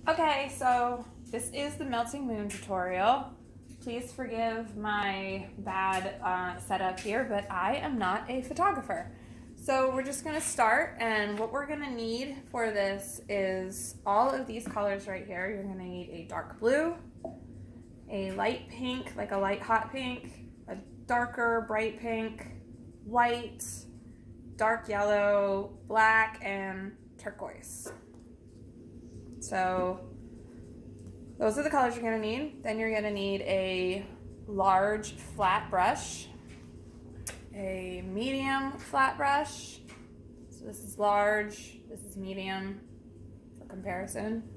Okay, so this is the Melting Moon tutorial. Please forgive my bad setup here, but I am not a photographer. So we're just gonna start, and what we're gonna need for this is all of these colors right here. You're gonna need a dark blue, a light pink, like a light hot pink, a darker bright pink, white, dark yellow, black, and turquoise. So those are the colors you're gonna need. Then you're gonna need a large flat brush, a medium flat brush. So this is large, this is medium for comparison.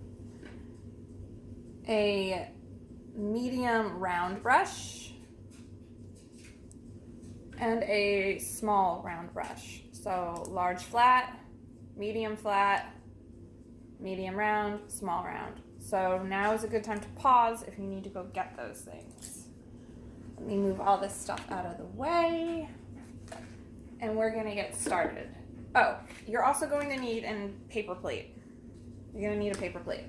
A medium round brush and a small round brush. So large flat, medium round, small round. So now is a good time to pause if you need to go get those things. Let me move all this stuff out of the way, and we're gonna get started. Oh, you're also going to need a paper plate. You're gonna need a paper plate.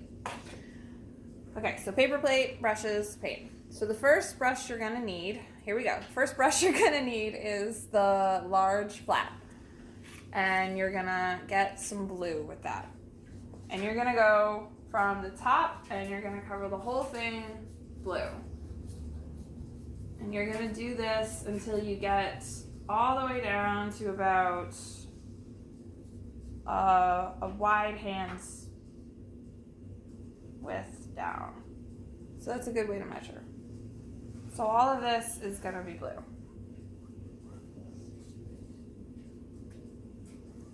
Okay, so paper plate, brushes, paint. So the first brush you're gonna need, here we go. First brush you're gonna need is the large flat. And you're gonna get some blue with that. And you're gonna go from the top and you're gonna cover the whole thing blue. And you're gonna do this until you get all the way down to about a wide hand's width down. So that's a good way to measure. So all of this is gonna be blue.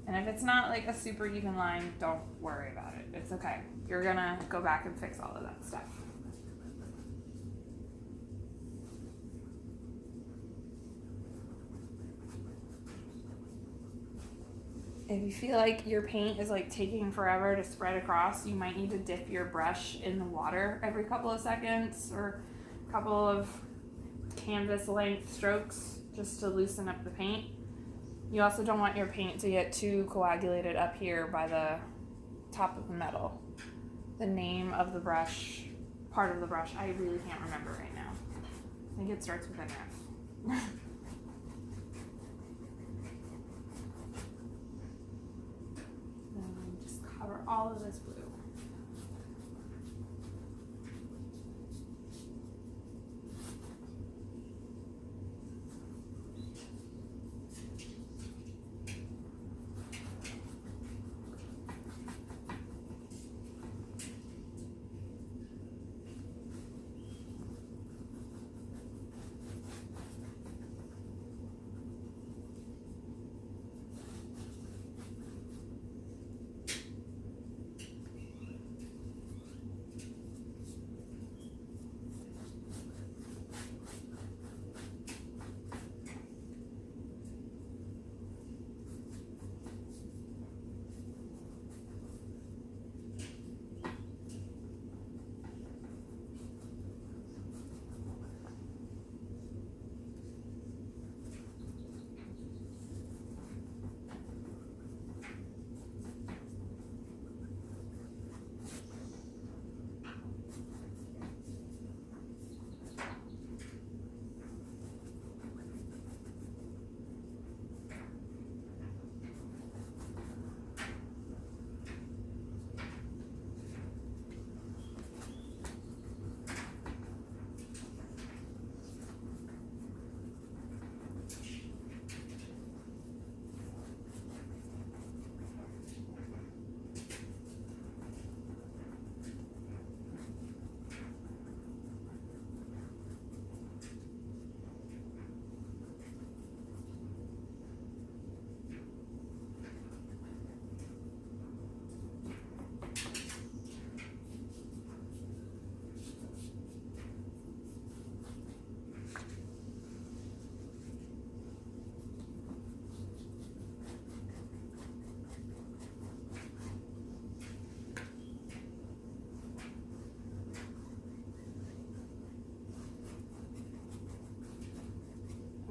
And if it's not like a super even line, don't worry about it. It's okay. You're gonna go back and fix all of that stuff. If you feel like your paint is like taking forever to spread across, you might need to dip your brush in the water every couple of seconds or a couple of canvas length strokes just to loosen up the paint. You also don't want your paint to get too coagulated up here by the top of the metal. The name of the brush, part of the brush, I really can't remember right now. I think it starts with an F. And just cover all of this blue.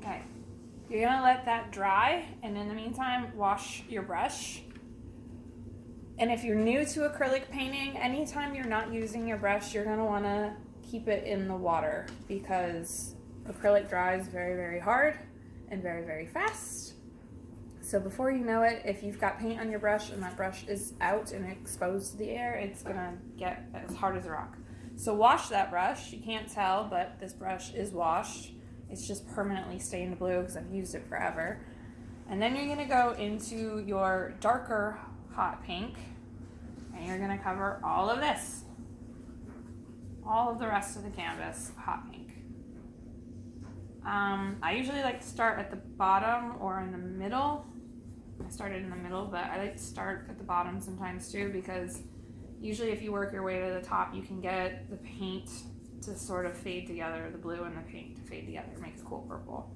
Okay, you're gonna let that dry, and in the meantime, wash your brush. And if you're new to acrylic painting, anytime you're not using your brush, you're gonna wanna keep it in the water because acrylic dries very, very hard and very, very fast. So before you know it, if you've got paint on your brush and that brush is out and exposed to the air, it's gonna get as hard as a rock. So wash that brush. You can't tell, but this brush is washed. It's just permanently stained blue because I've used it forever. And then you're gonna go into your darker hot pink and you're gonna cover all of this. All of the rest of the canvas, hot pink. I usually like to start at the bottom or in the middle. I started in the middle, but I like to start at the bottom sometimes too because usually if you work your way to the top, you can get the paint to sort of fade together, the blue and the pink to fade together, make a cool purple.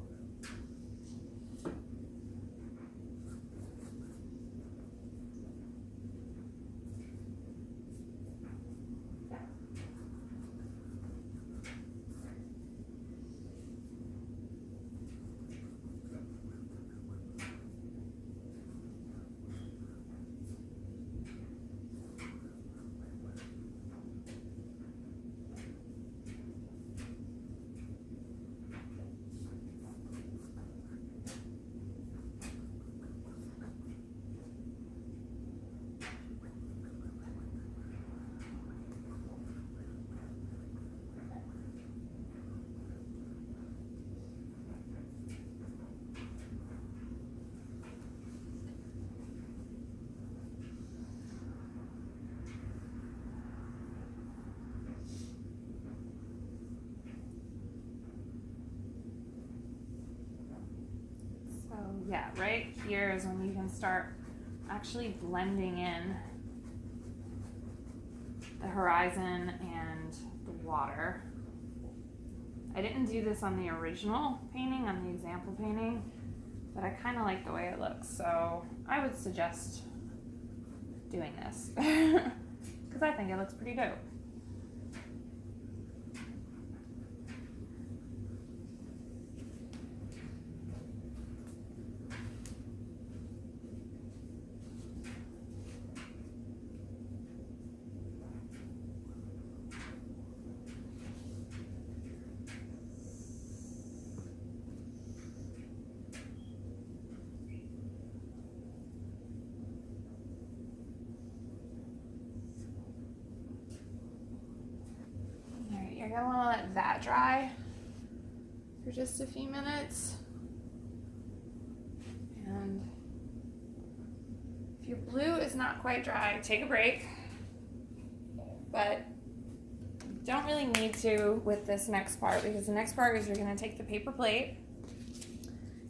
Yeah, right here is when you can start actually blending in the horizon and the water. I didn't do this on the original painting, on the example painting, but I kind of like the way it looks, so I would suggest doing this because I think it looks pretty dope. You're gonna wanna let that dry for just a few minutes. And if your blue is not quite dry, take a break. But you don't really need to with this next part because the next part is you're gonna take the paper plate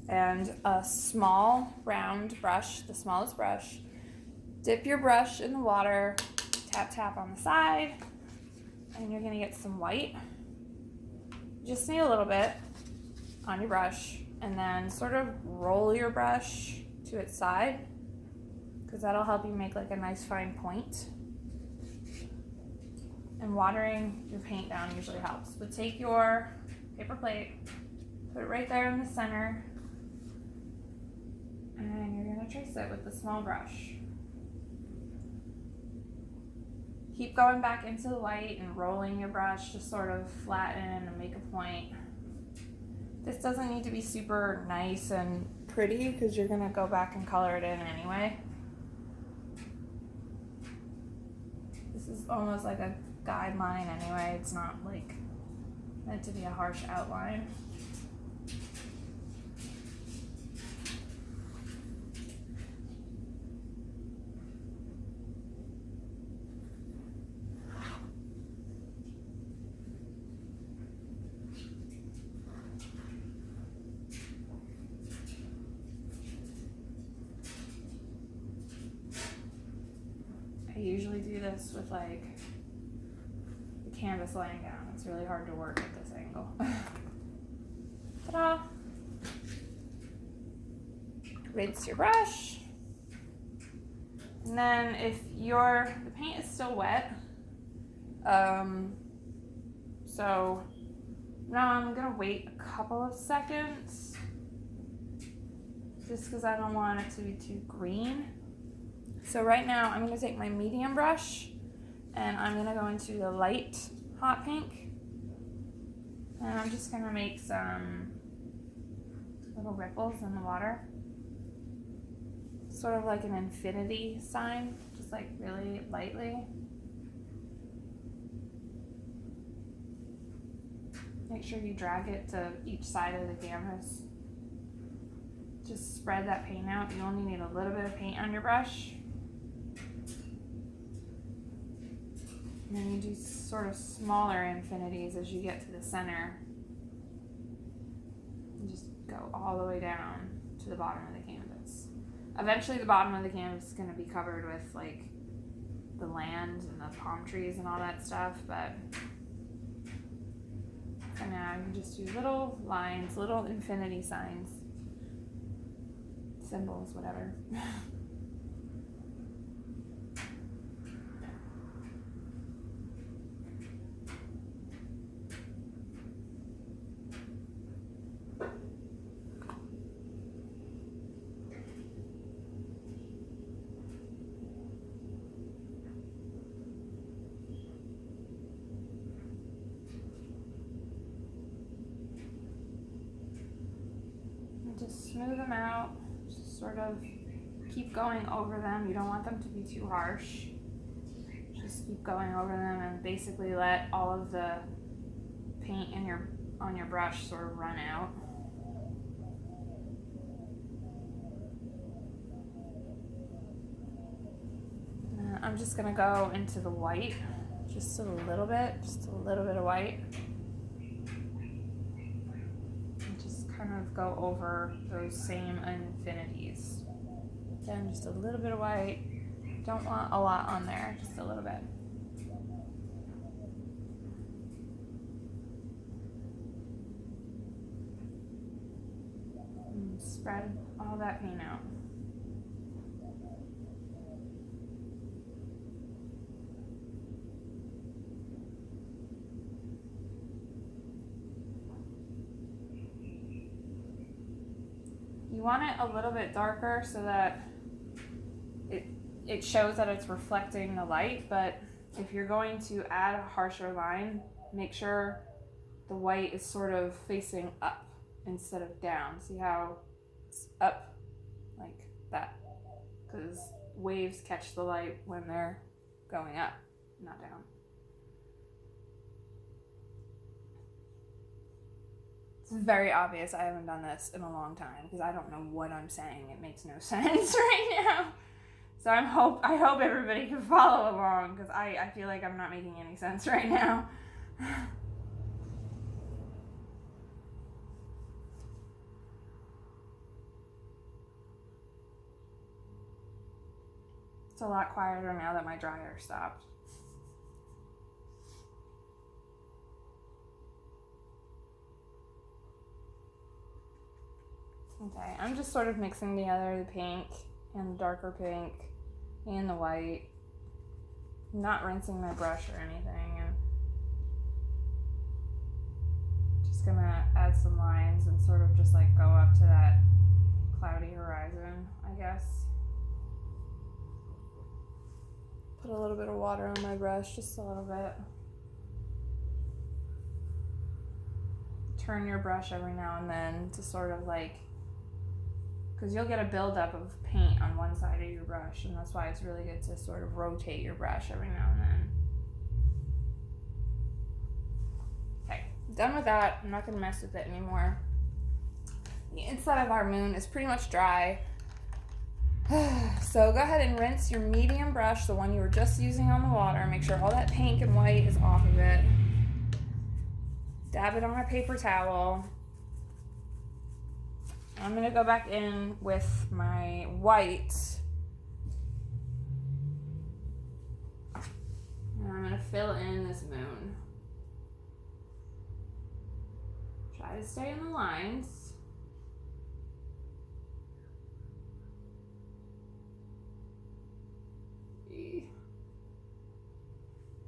and a small round brush, the smallest brush, dip your brush in the water, tap tap on the side, and you're gonna get some white. You just need a little bit on your brush and then sort of roll your brush to its side because that'll help you make like a nice fine point. And watering your paint down usually helps. But take your paper plate, put it right there in the center, and you're gonna trace it with the small brush. Keep going back into the white and rolling your brush to sort of flatten and make a point. This doesn't need to be super nice and pretty because you're gonna go back and color it in anyway. This is almost like a guideline anyway. It's not like meant to be a harsh outline. I usually do this with like the canvas laying down. It's really hard to work at this angle. Ta-da! Rinse your brush. And then if the paint is still wet, so now I'm gonna wait a couple of seconds just because I don't want it to be too green. So right now I'm going to take my medium brush and I'm going to go into the light hot pink. And I'm just going to make some little ripples in the water. Sort of like an infinity sign, just like really lightly. Make sure you drag it to each side of the canvas. Just spread that paint out. You only need a little bit of paint on your brush. And then you do sort of smaller infinities as you get to the center. And just go all the way down to the bottom of the canvas. Eventually the bottom of the canvas is going to be covered with like the land and the palm trees and all that stuff, but for now you can just do little lines, little infinity signs, symbols, whatever. Just smooth them out, just sort of keep going over them. You don't want them to be too harsh. Just keep going over them and basically let all of the paint on your brush sort of run out. I'm just gonna go into the white, just a little bit of white. Kind of go over those same infinities. Again, just a little bit of white. Don't want a lot on there, just a little bit. And spread all that paint out. You want it a little bit darker so that it shows that it's reflecting the light, but if you're going to add a harsher line, make sure the white is sort of facing up instead of down. See how it's up like that? Because waves catch the light when they're going up, not down. It's very obvious I haven't done this in a long time because I don't know what I'm saying. It makes no sense right now. So I hope everybody can follow along because I feel like I'm not making any sense right now. It's a lot quieter now that my dryer stopped. Okay, I'm just sort of mixing together the pink and the darker pink and the white. I'm not rinsing my brush or anything. I'm just gonna add some lines and sort of just like go up to that cloudy horizon, I guess. Put a little bit of water on my brush, just a little bit. Turn your brush every now and then to sort of like, because you'll get a buildup of paint on one side of your brush, and that's why it's really good to sort of rotate your brush every now and then. Okay, done with that. I'm not going to mess with it anymore. The inside of our moon is pretty much dry. So go ahead and rinse your medium brush, the one you were just using on the water. Make sure all that pink and white is off of it. Dab it on a paper towel. I'm going to go back in with my white. And I'm going to fill in this moon. Try to stay in the lines. I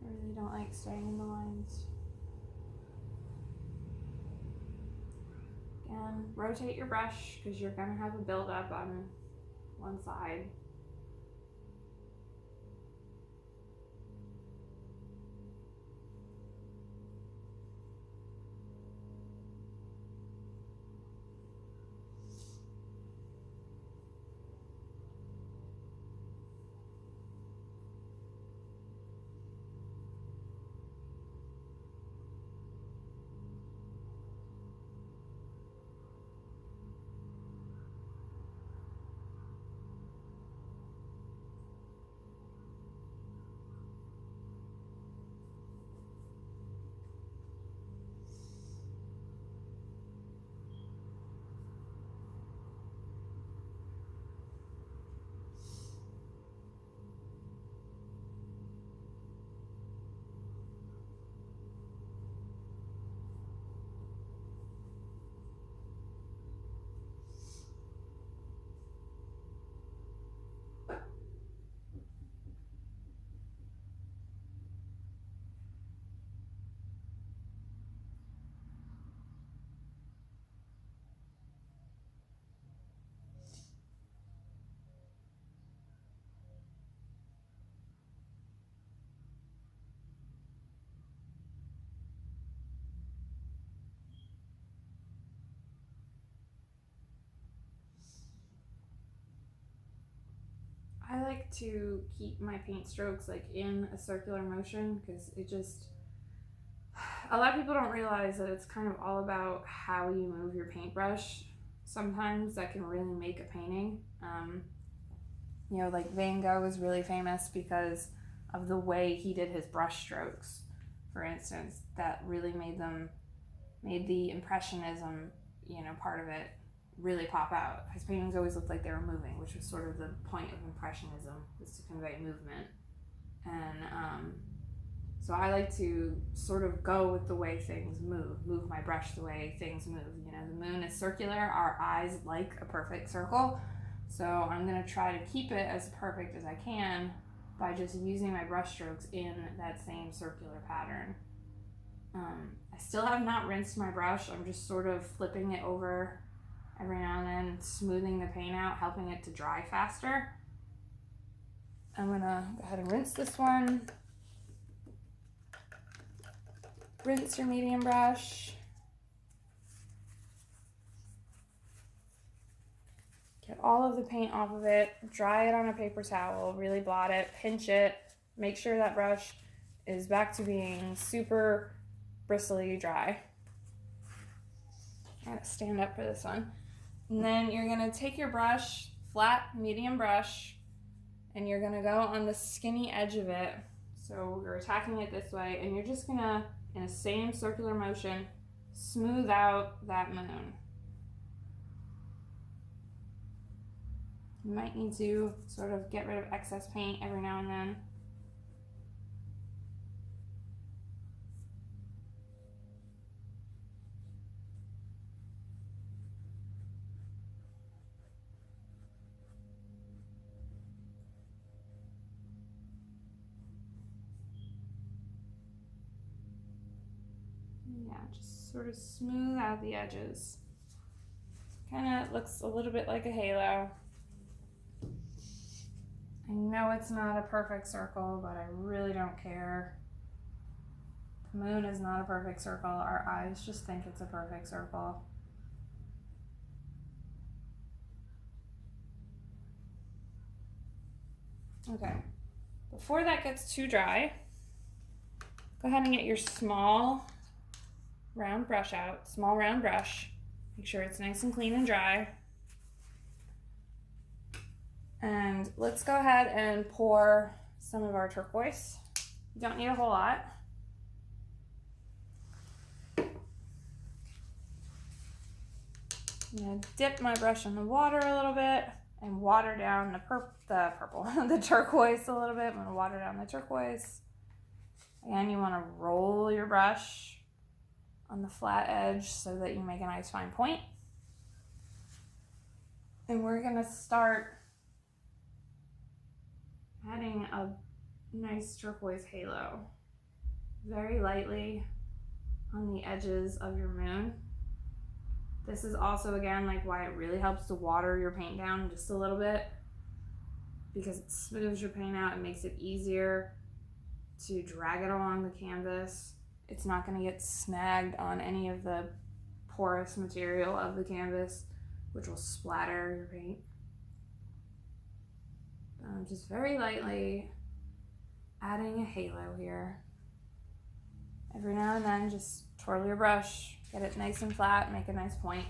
really don't like staying in the lines. And rotate your brush because you're going to have a buildup on one side. I like to keep my paint strokes like in a circular motion because it just, a lot of people don't realize that it's kind of all about how you move your paintbrush. Sometimes that can really make a painting. You know, like Van Gogh is really famous because of the way he did his brush strokes, for instance, that really made the impressionism, you know, part of it really pop out. His paintings always looked like they were moving, which was sort of the point of impressionism, was to convey movement. And so I like to sort of go with the way things move my brush the way things move. You know, the moon is circular, our eyes like a perfect circle, so I'm going to try to keep it as perfect as I can by just using my brush strokes in that same circular pattern. I still have not rinsed my brush. I'm just sort of flipping it over every now and then, smoothing the paint out, helping it to dry faster. I'm going to go ahead and rinse this one. Rinse your medium brush. Get all of the paint off of it, dry it on a paper towel, really blot it, pinch it, make sure that brush is back to being super bristly dry. I gotta stand up for this one. And then you're gonna take your brush, flat medium brush, and you're gonna go on the skinny edge of it. So you're attacking it this way, and you're just gonna, in the same circular motion, smooth out that moon. You might need to sort of get rid of excess paint every now and then. Yeah, just sort of smooth out the edges. Kind of looks a little bit like a halo. I know it's not a perfect circle, but I really don't care. The moon is not a perfect circle. Our eyes just think it's a perfect circle. Okay, before that gets too dry, go ahead and get your small round brush out, small round brush. Make sure it's nice and clean and dry. And let's go ahead and pour some of our turquoise. You don't need a whole lot. I'm gonna dip my brush in the water a little bit and water down the turquoise a little bit. I'm gonna water down the turquoise. Again, you wanna roll your brush on the flat edge so that you make a nice fine point. And we're gonna start adding a nice turquoise halo very lightly on the edges of your moon. This is also, again, like why it really helps to water your paint down just a little bit, because it smooths your paint out. It makes it easier to drag it along the canvas. It's not going to get snagged on any of the porous material of the canvas, which will splatter your paint. Just very lightly adding a halo here. Every now and then, just twirl your brush, get it nice and flat, make a nice point.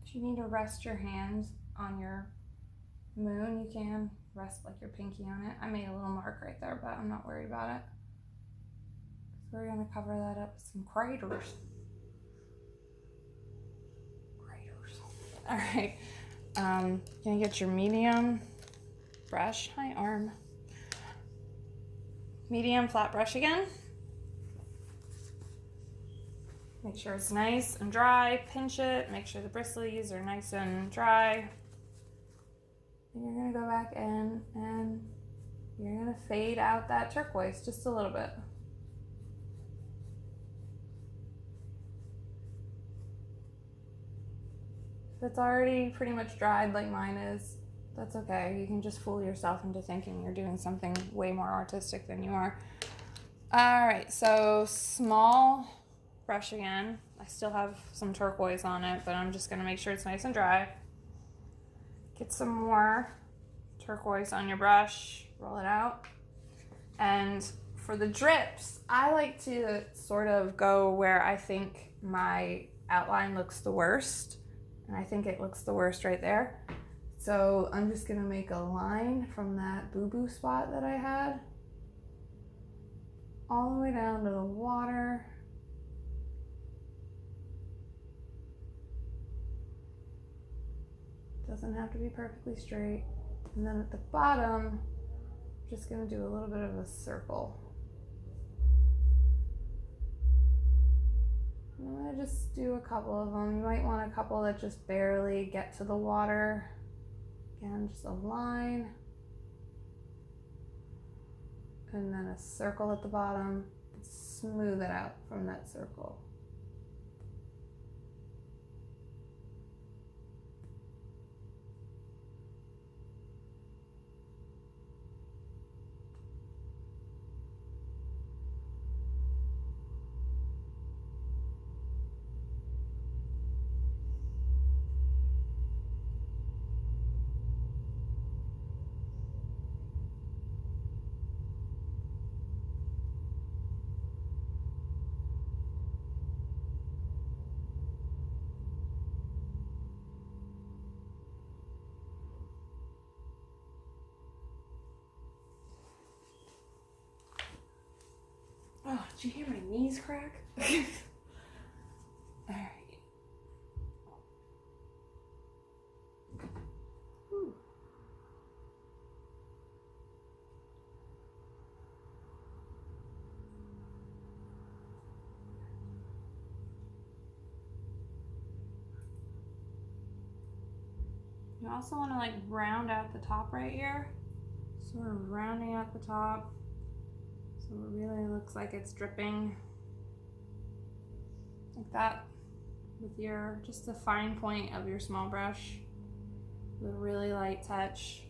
If you need to rest your hands on your moon, you can rest like your pinky on it. I made a little mark right there, but I'm not worried about it. So we're gonna cover that up with some craters. All right, gonna get your medium brush. Hi, arm. Medium flat brush again. Make sure it's nice and dry. Pinch it. Make sure the bristles are nice and dry. And you're gonna go back in and you're gonna fade out that turquoise just a little bit. If it's already pretty much dried like mine is, that's okay. You can just fool yourself into thinking you're doing something way more artistic than you are. All right, so small brush again. I still have some turquoise on it, but I'm just gonna make sure it's nice and dry. Get some more turquoise on your brush, roll it out. And for the drips, I like to sort of go where I think my outline looks the worst. And I think it looks the worst right there. So I'm just gonna make a line from that boo-boo spot that I had all the way down to the water. Doesn't have to be perfectly straight. And then at the bottom, I'm just gonna do a little bit of a circle. I'm gonna just do a couple of them. You might want a couple that just barely get to the water. Again, just a line. And then a circle at the bottom. Smooth it out from that circle. Oh, did you hear my knees crack? All right. Whew. You also want to like round out the top right here. So we're rounding out the top. So it really looks like it's dripping like that with your, just the fine point of your small brush with a really light touch.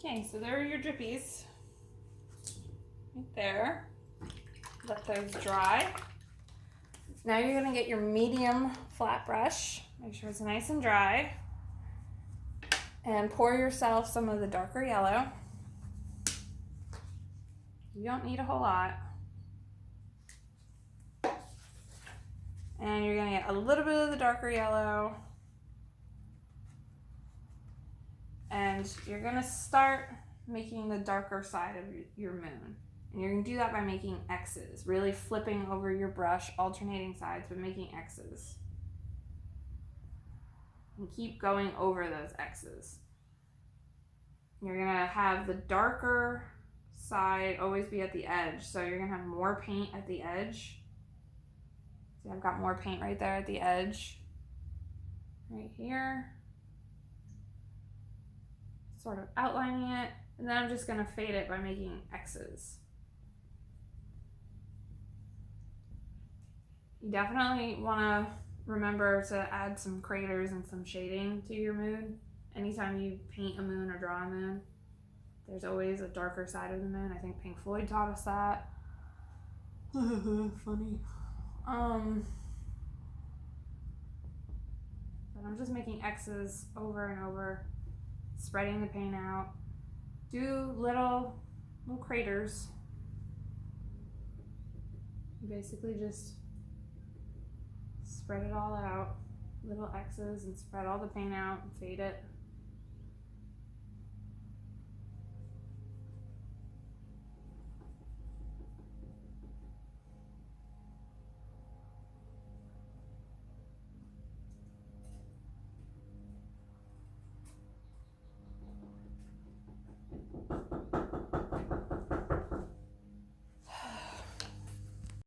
Okay, so there are your drippies right there. Let those dry. Now you're gonna get your medium flat brush. Make sure it's nice and dry. And pour yourself some of the darker yellow. You don't need a whole lot. And you're gonna get a little bit of the darker yellow. And you're gonna start making the darker side of your moon. And you're gonna do that by making X's, really flipping over your brush, alternating sides, but making X's. And keep going over those X's. You're gonna have the darker side always be at the edge, so you're gonna have more paint at the edge. See, I've got more paint right there at the edge, right here. Sort of outlining it, and then I'm just gonna fade it by making X's. You definitely wanna remember to add some craters and some shading to your moon. Anytime you paint a moon or draw a moon, there's always a darker side of the moon. I think Pink Floyd taught us that. Funny. But I'm just making X's over and over, spreading the paint out. Do little craters. You basically just spread it all out, little X's, and spread all the paint out and fade it.